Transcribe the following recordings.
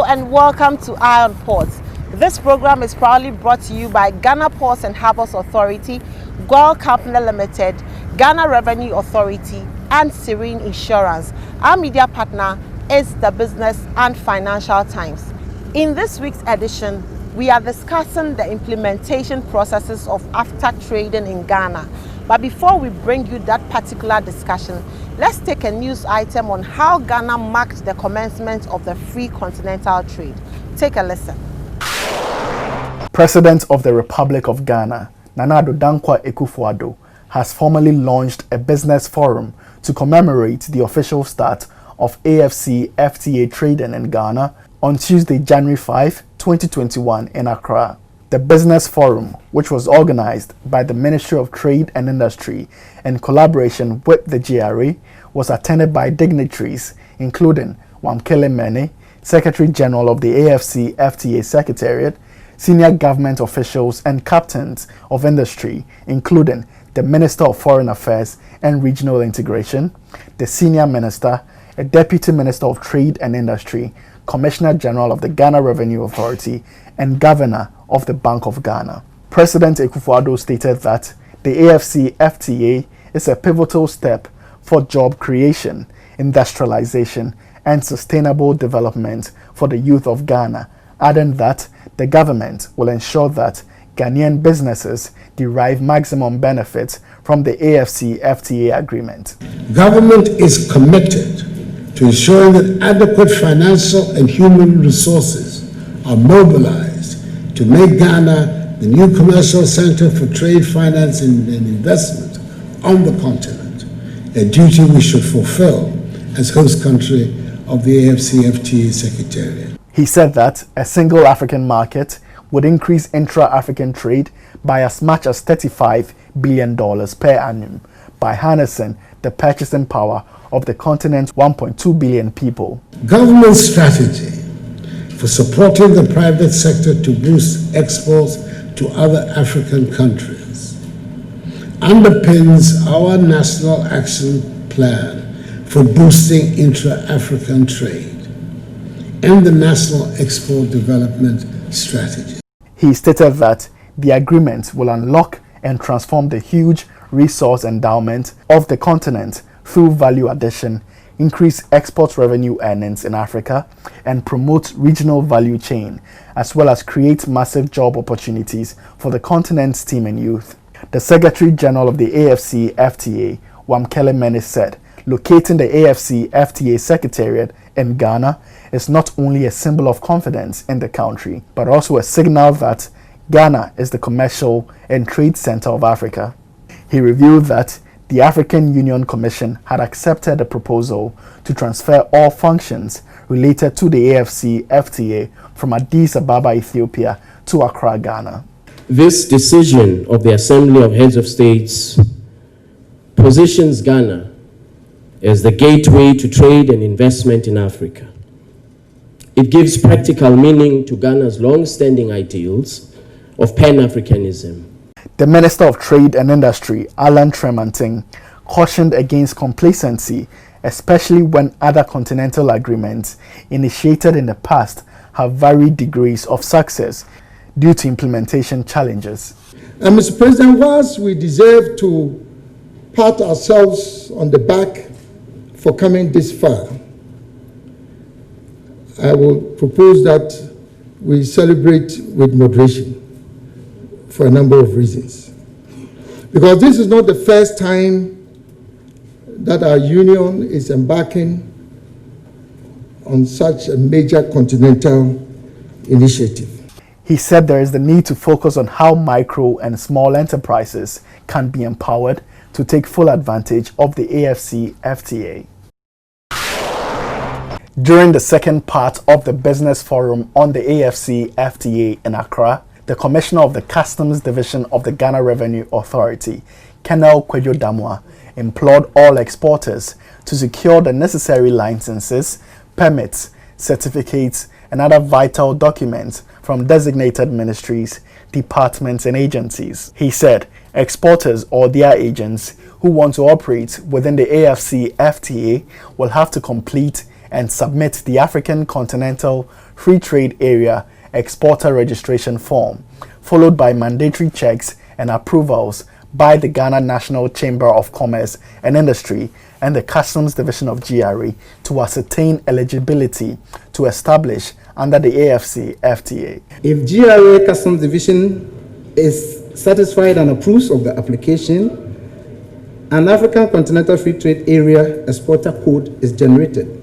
and welcome to Iron Ports. This program is proudly brought to you by Ghana Ports and Harbours Authority, Goil Company Limited, Ghana Revenue Authority, and Serene Insurance. Our media partner is the Business and Financial Times. In this week's edition, we are discussing the implementation processes of AfCFTA trading in Ghana. But before we bring you that particular discussion, let's take a news item on how Ghana marked the commencement of the free continental trade. Take a listen. President of the Republic of Ghana, Nana Addo Dankwa Akufo-Addo, has formally launched a business forum to commemorate the official start of AfCFTA trading in Ghana on Tuesday, January 5, 2021 in Accra. The Business Forum, which was organized by the Ministry of Trade and Industry in collaboration with the GRA, was attended by dignitaries including Wamkele Mene, Secretary General of the AfCFTA Secretariat, senior government officials and captains of industry, including the Minister of Foreign Affairs and Regional Integration, the Senior Minister, a Deputy Minister of Trade and Industry, Commissioner General of the Ghana Revenue Authority, and Governor of the Bank of Ghana. President Akufo-Addo stated that the AfCFTA is a pivotal step for job creation, industrialization, and sustainable development for the youth of Ghana, adding that the government will ensure that Ghanaian businesses derive maximum benefits from the AfCFTA agreement. Government is committed to ensuring that adequate financial and human resources are mobilized to make Ghana the new commercial center for trade, finance, and investment on the continent, a duty we should fulfill as host country of the AfCFTA Secretariat. He said that a single African market would increase intra-African trade by as much as $35 billion per annum by harnessing the purchasing power of the continent's 1.2 billion people. Government strategy for supporting the private sector to boost exports to other African countries underpins our national action plan for boosting intra-African trade and the National Export Development Strategy. He stated that the agreement will unlock and transform the huge resource endowment of the continent through value addition, increase export revenue earnings in Africa, and promote regional value chain, as well as create massive job opportunities for the continent's teeming youth. The Secretary General of the AfCFTA, Wamkele Mene, said locating the AfCFTA Secretariat in Ghana is not only a symbol of confidence in the country, but also a signal that Ghana is the commercial and trade center of Africa. He revealed that the African Union Commission had accepted a proposal to transfer all functions related to the AfCFTA from Addis Ababa, Ethiopia, to Accra, Ghana. This decision of the Assembly of Heads of States positions Ghana as the gateway to trade and investment in Africa. It gives practical meaning to Ghana's long-standing ideals of Pan-Africanism. The Minister of Trade and Industry, Alan Tremantin, cautioned against complacency, especially when other continental agreements initiated in the past have varied degrees of success due to implementation challenges. And Mr. President, whilst we deserve to pat ourselves on the back for coming this far, I will propose that we celebrate with moderation for a number of reasons. Because this is not the first time that our union is embarking on such a major continental initiative. He said there is the need to focus on how micro and small enterprises can be empowered to take full advantage of the AfCFTA. During the second part of the Business Forum on the AfCFTA in Accra, the Commissioner of the Customs Division of the Ghana Revenue Authority, Colonel Kwadwo Damwa, implored all exporters to secure the necessary licenses, permits, certificates, and other vital documents from designated ministries, departments, and agencies. He said exporters or their agents who want to operate within the AfCFTA will have to complete and submit the African Continental Free Trade Area Exporter Registration Form, followed by mandatory checks and approvals by the Ghana National Chamber of Commerce and Industry and the Customs Division of GRA to ascertain eligibility to establish under the AfCFTA. If GRA Customs Division is satisfied and approves of the application, an African Continental Free Trade Area Exporter Code is generated,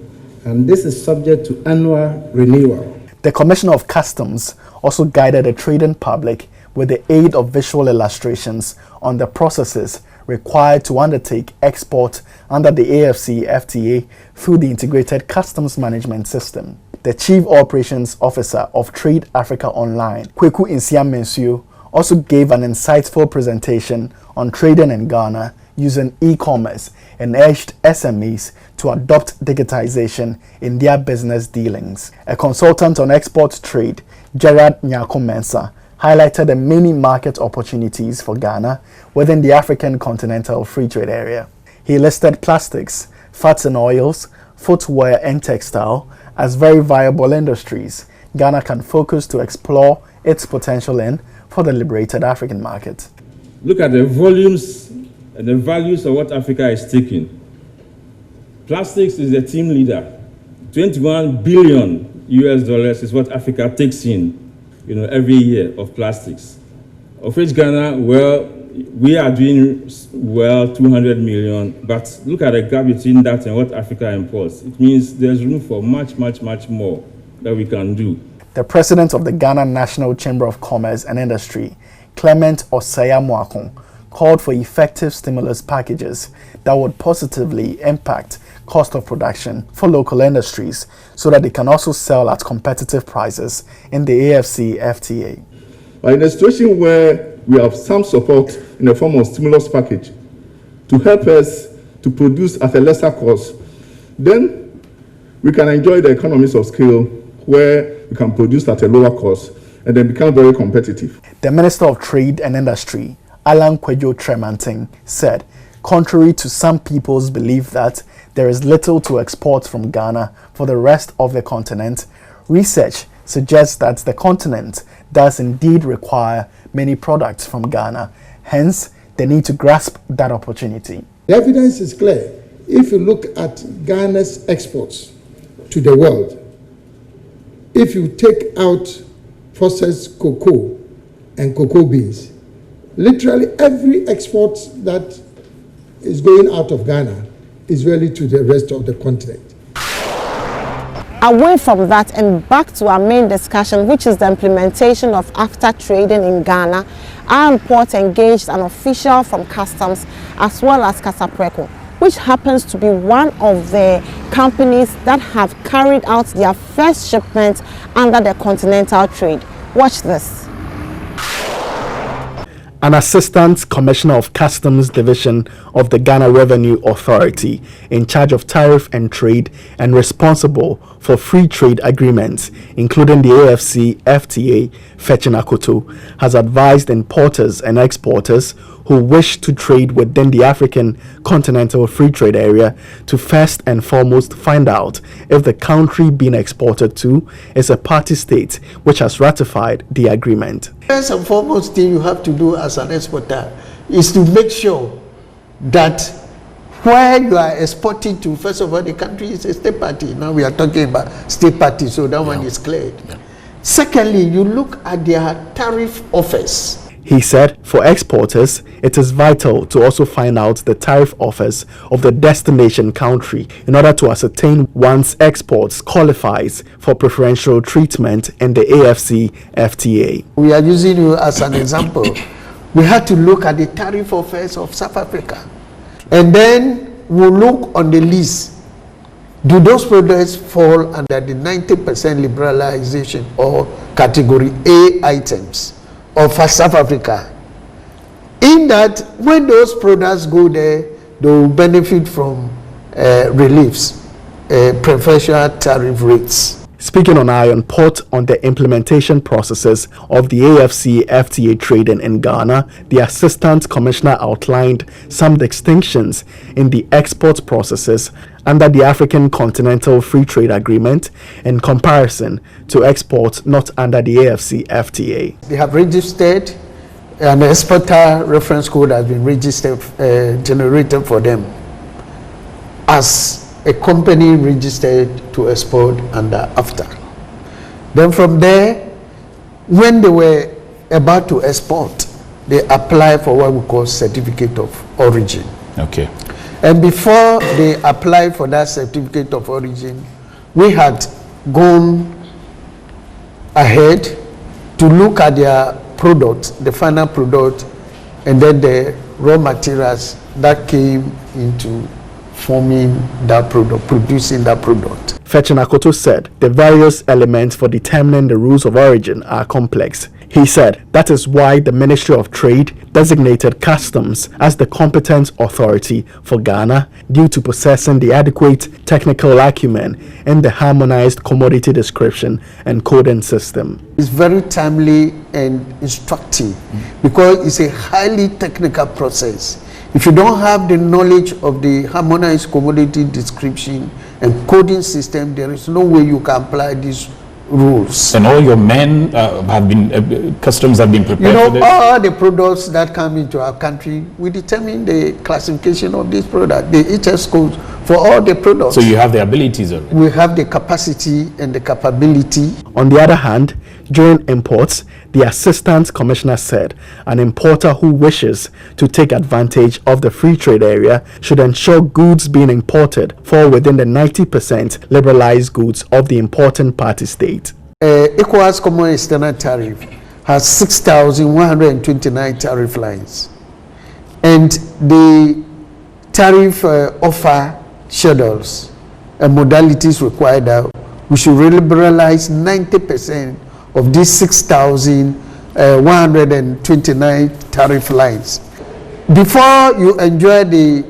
and this is subject to annual renewal. The Commissioner of Customs also guided the trading public with the aid of visual illustrations on the processes required to undertake export under the AfCFTA through the Integrated Customs Management System. The Chief Operations Officer of Trade Africa Online, Kweku Nsiam-Mensue, also gave an insightful presentation on trading in Ghana using e-commerce and urged SMEs to adopt digitization in their business dealings. A consultant on export trade, Gerard Nyako-Mensah, highlighted the many market opportunities for Ghana within the African Continental Free Trade Area. He listed plastics, fats and oils, footwear and textile as very viable industries Ghana can focus to explore its potential in for the liberated African market. Look at the volumes and the values of what Africa is taking. Plastics is the team leader. $21 billion is what Africa takes in, every year of plastics. Of which Ghana, we are doing 200 million, but look at the gap between that and what Africa imports. It means there's room for much, much, much more that we can do. The president of the Ghana National Chamber of Commerce and Industry, Clement Osaya-Mwakon, called for effective stimulus packages that would positively impact cost of production for local industries so that they can also sell at competitive prices in the AfCFTA. But in a situation where we have some support in the form of stimulus package to help us to produce at a lesser cost, then we can enjoy the economies of scale where we can produce at a lower cost and then become very competitive. The Minister of Trade and Industry, Alan Kwejo Tremantin, said, contrary to some people's belief that there is little to export from Ghana for the rest of the continent, research suggests that the continent does indeed require many products from Ghana. Hence, they need to grasp that opportunity. The evidence is clear. If you look at Ghana's exports to the world, if you take out processed cocoa and cocoa beans, literally every export that is going out of Ghana is really to the rest of the continent. Away from that and back to our main discussion, which is the implementation of AfCFTA trading in Ghana, our report engaged an official from Customs as well as Casapreco, which happens to be one of the companies that have carried out their first shipment under the continental trade. Watch this. An Assistant Commissioner of Customs Division of the Ghana Revenue Authority in charge of tariff and trade and responsible for free trade agreements, including the AfCFTA, Fetchin Akoto, has advised importers and exporters who wish to trade within the African Continental Free Trade Area to first and foremost find out if the country being exported to is a party state which has ratified the agreement. First and foremost thing you have to do as an exporter is to make sure that where you are exporting to, first of all, the country is a state party. Now we are talking about state party, so that one is cleared. Secondly, you look at their tariff offers. He said for exporters, it is vital to also find out the tariff offers of the destination country in order to ascertain once exports qualifies for preferential treatment in the AfCFTA. We are using you as an example. We had to look at the tariff offers of South Africa. And then we'll look on the list. Do those products fall under the 90% liberalization or category A items of South Africa? In that, when those products go there, they will benefit from reliefs, preferential tariff rates. Speaking on Iron Port on the implementation processes of the AfCFTA trading in Ghana, the Assistant Commissioner outlined some distinctions in the export processes under the African Continental Free Trade Agreement in comparison to exports not under the AfCFTA. They have registered, and the exporter reference code has been registered, generated for them as a company registered to export under AfTA. Then from there, when they were about to export, they apply for what we call certificate of origin. Okay. And before they apply for that certificate of origin, we had gone ahead to look at their product, the final product, and then the raw materials that came into forming that product, producing that product. Fetchin Akoto said the various elements for determining the rules of origin are complex. He said that is why the Ministry of Trade designated customs as the competent authority for Ghana due to possessing the adequate technical acumen in the harmonized commodity description and coding system. It's very timely and instructive because it's a highly technical process. If you don't have the knowledge of the harmonized commodity description and coding system, there is no way you can apply these rules. And all your men have been, customs have been prepared for this? You know, all the products that come into our country, we determine the classification of this product, the HS codes for all the products. So you have the abilities already? We have the capacity and the capability. On the other hand, during imports, the Assistant Commissioner said an importer who wishes to take advantage of the free trade area should ensure goods being imported fall within the 90% liberalized goods of the importing party state. ECOWAS Common External Tariff has 6,129 tariff lines, and the tariff offer schedules and modalities required that we should liberalize 90% of these 6,129 tariff lines. Before you enjoy the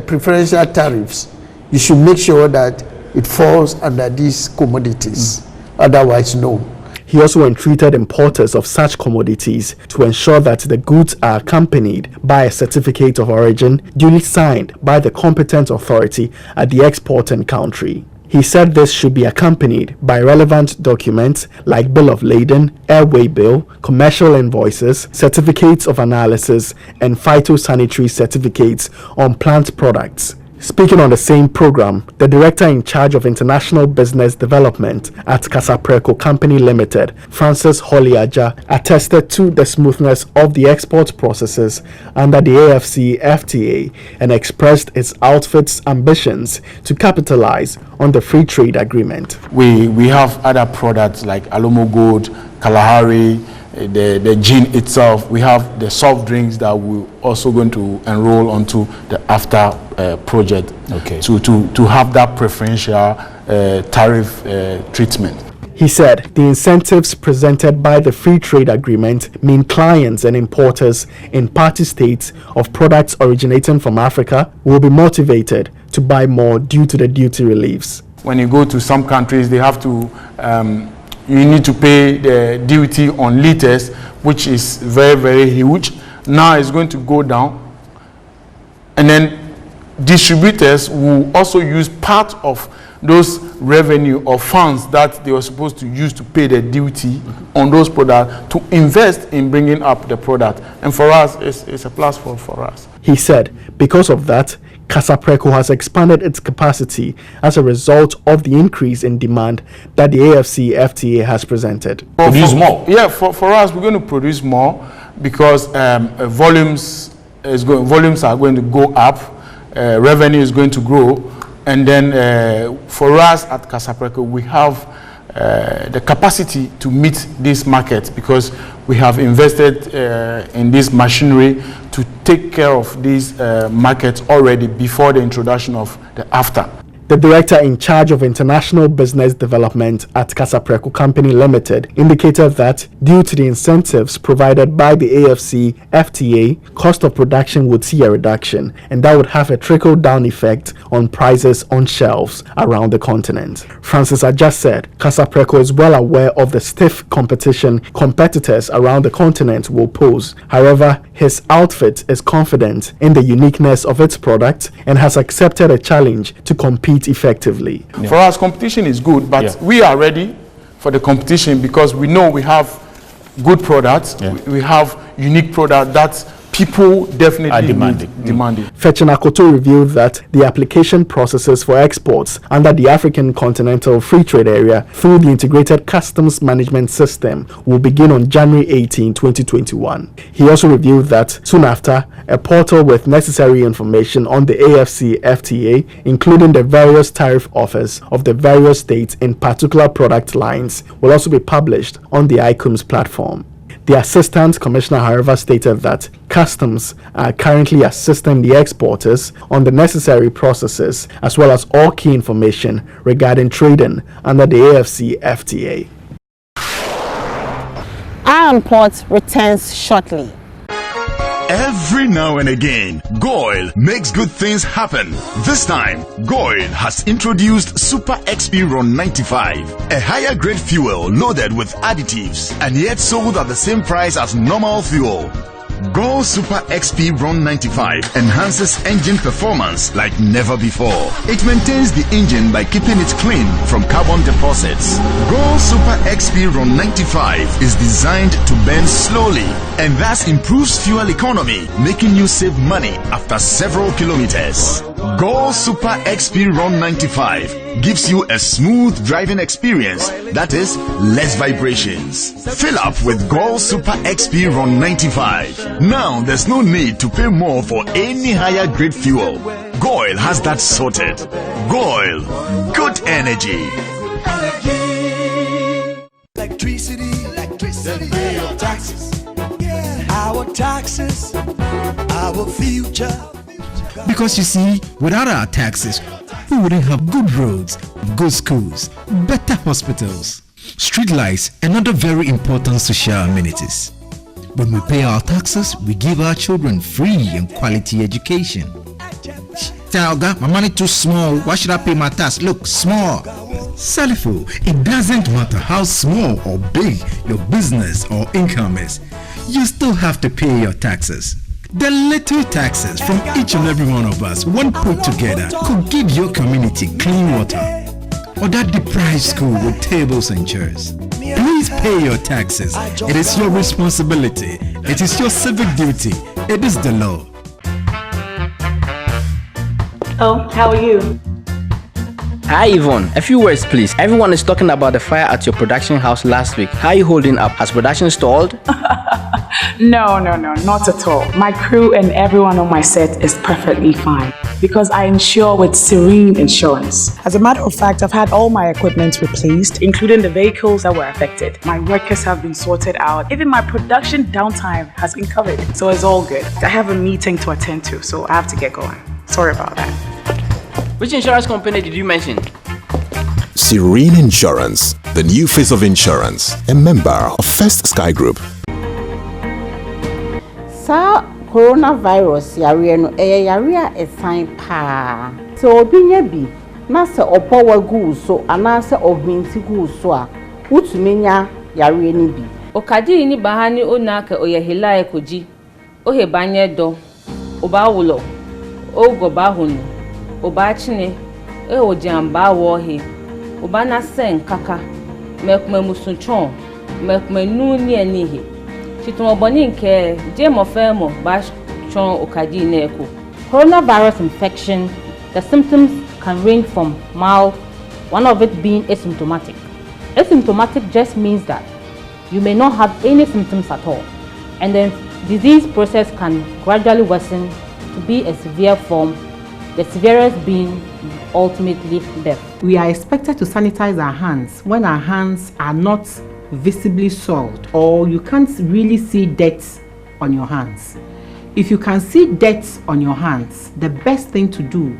preferential tariffs, you should make sure that it falls under these commodities. Otherwise, no. He also entreated importers of such commodities to ensure that the goods are accompanied by a certificate of origin duly signed by the competent authority at the exporting country. He said this should be accompanied by relevant documents like bill of lading, airway bill, commercial invoices, certificates of analysis, and phytosanitary certificates on plant products. Speaking on the same program, the director in charge of international business development at Casapreco Company Limited, Francis Holiaja, attested to the smoothness of the export processes under the AfCFTA and expressed its outfit's ambitions to capitalize on the free trade agreement. We have other products like Alomo Gold, Kalahari, the gin itself. We have the soft drinks that we're also going to enroll onto the AfTA project, okay, to have that preferential tariff treatment. He said the incentives presented by the free trade agreement mean clients and importers in party states of products originating from Africa will be motivated to buy more due to the duty reliefs. When you go to some countries, they have to you need to pay the duty on liters, which is very, very huge. Now it's going to go down. And then distributors will also use part of those revenue or funds that they were supposed to use to pay the duty on those products to invest in bringing up the product. And for us, it's a plus for us. He said because of that, Casapreco has expanded its capacity as a result of the increase in demand that the AfCFTA has presented. Produce more? Yeah, for us, we're going to produce more because volumes are going to go up, revenue is going to grow, and then for us at Casapreco, we have the capacity to meet this market because we have invested in this machinery to take care of these markets already before the introduction of the AfTA. The director in charge of international business development at Casapreco Company Limited indicated that due to the incentives provided by the AfCFTA, cost of production would see a reduction, and that would have a trickle-down effect on prices on shelves around the continent. Francis Ajah said Casapreco is well aware of the stiff competition competitors around the continent will pose. However, his outfit is confident in the uniqueness of its product and has accepted a challenge to compete effectively. For us, competition is good, but we are ready for the competition because we know we have good products, we have unique products that people definitely are demanding. Fetching Akoto revealed that the application processes for exports under the African Continental Free Trade Area through the Integrated Customs Management System will begin on January 18, 2021. He also revealed that soon after, a portal with necessary information on the AfCFTA, including the various tariff offers of the various states in particular product lines, will also be published on the ICOMS platform. The Assistant Commissioner, however, stated that customs are currently assisting the exporters on the necessary processes as well as all key information regarding trading under the AfCFTA. Iron Port returns shortly. Every now and again, GOIL makes good things happen. This time, GOIL has introduced Super XP Ron 95, a higher grade fuel loaded with additives and yet sold at the same price as normal fuel. GOIL Super XP Ron 95 enhances engine performance like never before. It maintains the engine by keeping it clean from carbon deposits. GOIL Super XP Ron 95 is designed to burn slowly and thus improves fuel economy, making you save money after several kilometers. GOIL Super XP Ron 95 gives you a smooth driving experience, that is, less vibrations. Fill up with GOIL Super XP Ron 95. Now there's no need to pay more for any higher grade fuel. GOIL has that sorted. GOIL, good energy. Electricity, pay your taxes. Our taxes, our future. Because you see, without our taxes, we wouldn't have good roads, good schools, better hospitals, street lights, and other very important social amenities. When we pay our taxes, we give our children free and quality education. Talga, my money too small. Why should I pay my tax? Look, small. Salifo, it doesn't matter how small or big your business or income is. You still have to pay your taxes. The little taxes from each and every one of us, when put together, could give your community clean water or that deprived school with tables and chairs. Please pay your taxes. It is your responsibility. It is your civic duty. It is the law. Oh, how are you? Hi Yvonne, a few words please. Everyone is talking about the fire at your production house last week. How are you holding up? Has production stalled? No, not at all. My crew and everyone on my set is perfectly fine because I insure with Serene Insurance. As a matter of fact, I've had all my equipment replaced, including the vehicles that were affected. My workers have been sorted out. Even my production downtime has been covered. So it's all good. I have a meeting to attend to, so I have to get going. Sorry about that. Which insurance company did you mention? Serene Insurance, the new face of insurance, a member of First Sky Group. Sa coronavirus yare no yare a sign pa. So obinya bi na se opo wagu so ana se ohwinti gu so a utumenya yare ni bi. Okadi ni bahani onaka oyehila ekoji. Ohebanye do. Obawulo. Ogobahunu. Obachine. Ojamba wohi. Obana sen kaka. Mekme musunchon. Mekme nuni enihi. Coronavirus infection, the symptoms can range from mild, one of it being asymptomatic. Asymptomatic just means that you may not have any symptoms at all, and the disease process can gradually worsen to be a severe form, the severest being ultimately death. We are expected to sanitize our hands when our hands are not visibly soiled or you can't really see dirt on your hands. If you can see dirt on your hands, the best thing to do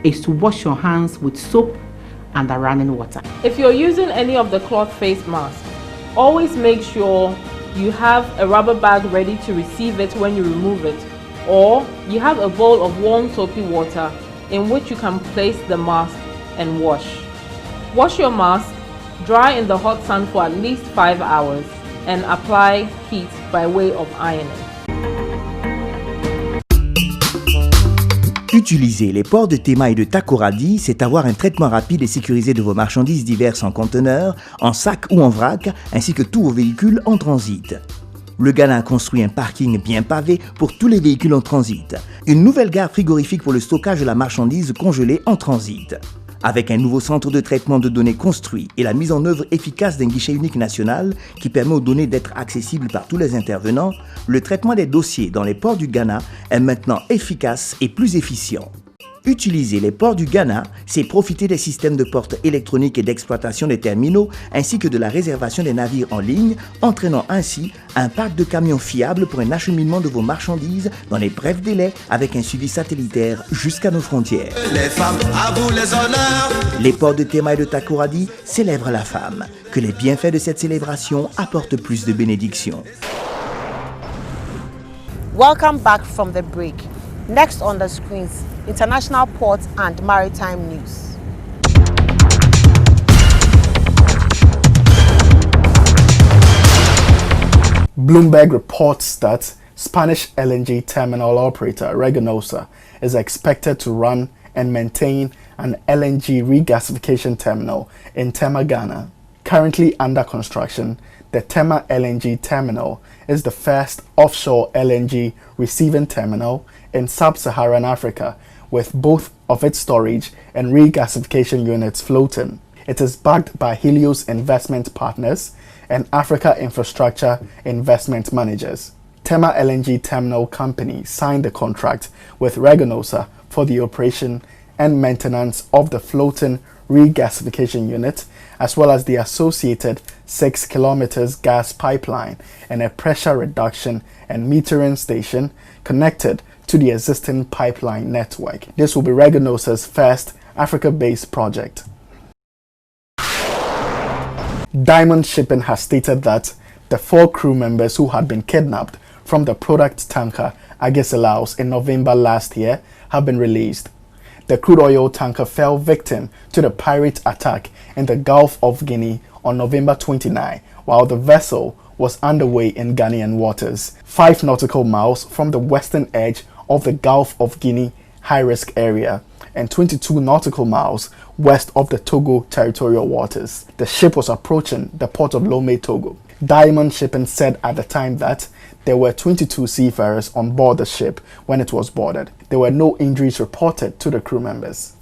is to wash your hands with soap and the running water. If you're using any of the cloth face masks, always make sure you have a rubber bag ready to receive it when you remove it, or you have a bowl of warm soapy water in which you can place the mask and wash. Wash your mask, dry in the hot sun for at least 5 hours, and apply heat by way of ironing. Utiliser les ports de Tema et de Takoradi, c'est avoir un traitement rapide et sécurisé de vos marchandises diverses en conteneurs, en sac ou en vrac, ainsi que tous vos véhicules en transit. Le Ghana a construit un parking bien pavé pour tous les véhicules en transit. Une nouvelle gare frigorifique pour le stockage de la marchandise congelée en transit. Avec un nouveau centre de traitement de données construit et la mise en œuvre efficace d'un guichet unique national qui permet aux données d'être accessibles par tous les intervenants, le traitement des dossiers dans les ports du Ghana est maintenant efficace et plus efficient. Utiliser les ports du Ghana, c'est profiter des systèmes de portes électroniques et d'exploitation des terminaux ainsi que de la réservation des navires en ligne, entraînant ainsi un parc de camions fiable pour un acheminement de vos marchandises dans les brefs délais avec un suivi satellitaire jusqu'à nos frontières. Les femmes, à vous les honneurs. Les ports de Tema et de Takoradi célèbrent la femme. Que les bienfaits de cette célébration apportent plus de bénédictions. Welcome back from the break. Next on the screens, international ports and maritime news. Bloomberg reports that Spanish LNG terminal operator Reganosa is expected to run and maintain an LNG regasification terminal in Tema, Ghana. Currently under construction, the Tema LNG terminal is the first offshore LNG receiving terminal in sub-Saharan Africa, with both of its storage and regasification units floating. It is backed by Helios Investment Partners and Africa Infrastructure Investment Managers. Tema LNG Terminal Company signed the contract with Reganosa for the operation and maintenance of the floating regasification unit, as well as the associated 6 kilometers gas pipeline and a pressure reduction and metering station connected to the existing pipeline network. This will be Reganosa's first Africa-based project. Diamond Shipping has stated that the 4 crew members who had been kidnapped from the product tanker Agesilaus in November last year have been released. The crude oil tanker fell victim to the pirate attack in the Gulf of Guinea on November 29, while the vessel was underway in Ghanaian waters, 5 nautical miles from the western edge of the Gulf of Guinea high-risk area and 22 nautical miles west of the Togo territorial waters. The ship was approaching the port of Lomé, Togo. Diamond Shipping said at the time that there were 22 seafarers on board the ship when it was boarded. There were no injuries reported to the crew members.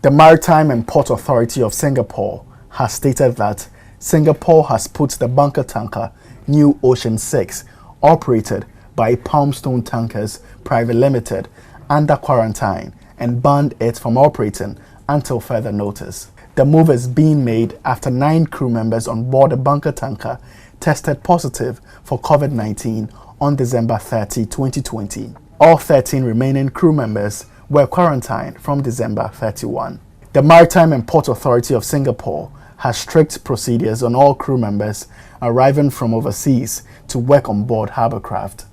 The Maritime and Port Authority of Singapore has stated that Singapore has put the bunker tanker New Ocean 6, operated by Palmstone Tankers Private Limited, under quarantine and banned it from operating until further notice. The move is being made after 9 crew members on board the bunker tanker tested positive for COVID-19 on December 30, 2020. All 13 remaining crew members were quarantined from December 31. The Maritime and Port Authority of Singapore has strict procedures on all crew members arriving from overseas to work on board harbourcraft.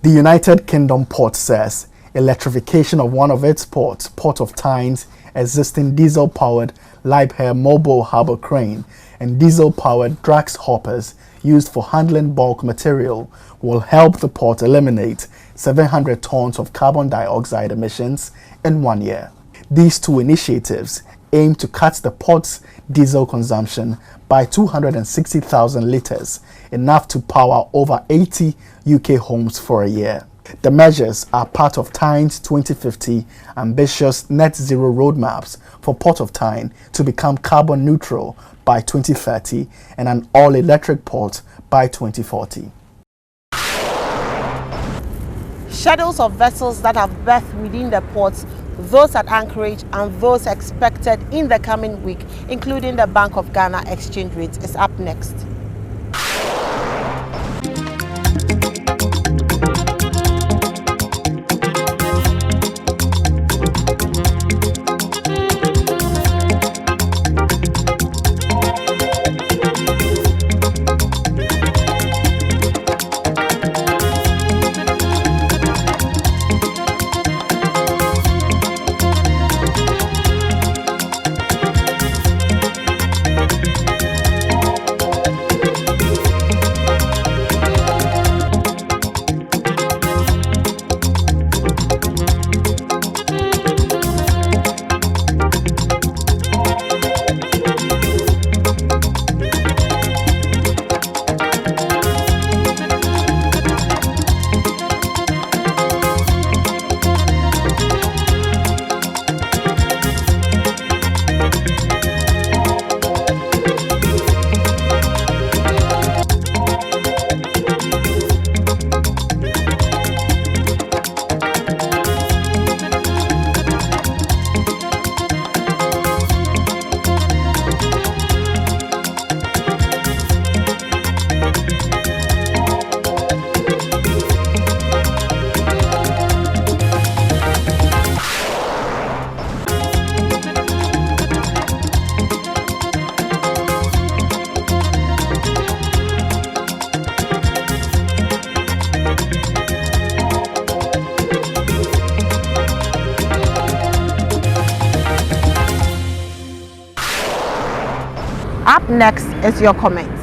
The United Kingdom port says electrification of one of its ports, Port of Tyne's existing diesel-powered Liebherr mobile harbour crane and diesel-powered Drax hoppers used for handling bulk material will help the port eliminate 700 tons of carbon dioxide emissions in 1 year. These 2 initiatives aim to cut the port's diesel consumption by 260,000 litres, enough to power over 80 UK homes for a year. The measures are part of Tyne's 2050 ambitious net zero roadmaps for Port of Tyne to become carbon neutral by 2030 and an all-electric port by 2040. Schedules of vessels that have berthed within the ports, those at anchorage and those expected in the coming week, including the Bank of Ghana exchange rate, is up next. Up next is your comments.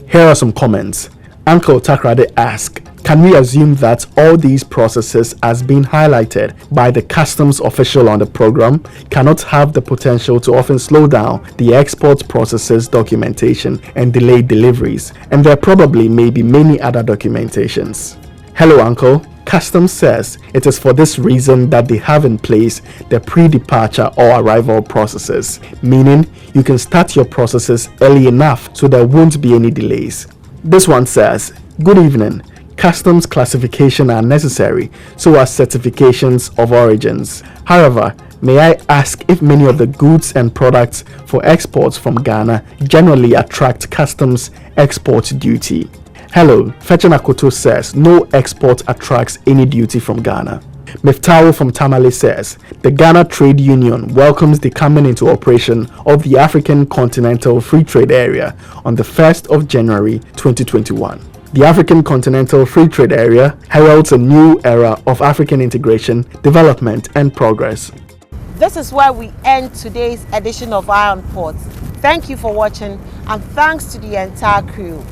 Here are some comments. Uncle Takrade asked, can we assume that all these processes as being highlighted by the customs official on the program cannot have the potential to often slow down the export processes documentation and delay deliveries, and there probably may be many other documentations? Hello Uncle. Customs says it is for this reason that they have in place the pre-departure or arrival processes, meaning you can start your processes early enough so there won't be any delays. This one says, good evening. Customs classification are necessary, so are certifications of origins. However, may I ask if many of the goods and products for exports from Ghana generally attract customs export duty? Hello, Fechanakoto says no export attracts any duty from Ghana. Miftawo from Tamale says the Ghana Trade Union welcomes the coming into operation of the African Continental Free Trade Area on the 1st of January 2021. The African Continental Free Trade Area heralds a new era of African integration, development and progress. This is where we end today's edition of Eye on Ports. Thank you for watching and thanks to the entire crew.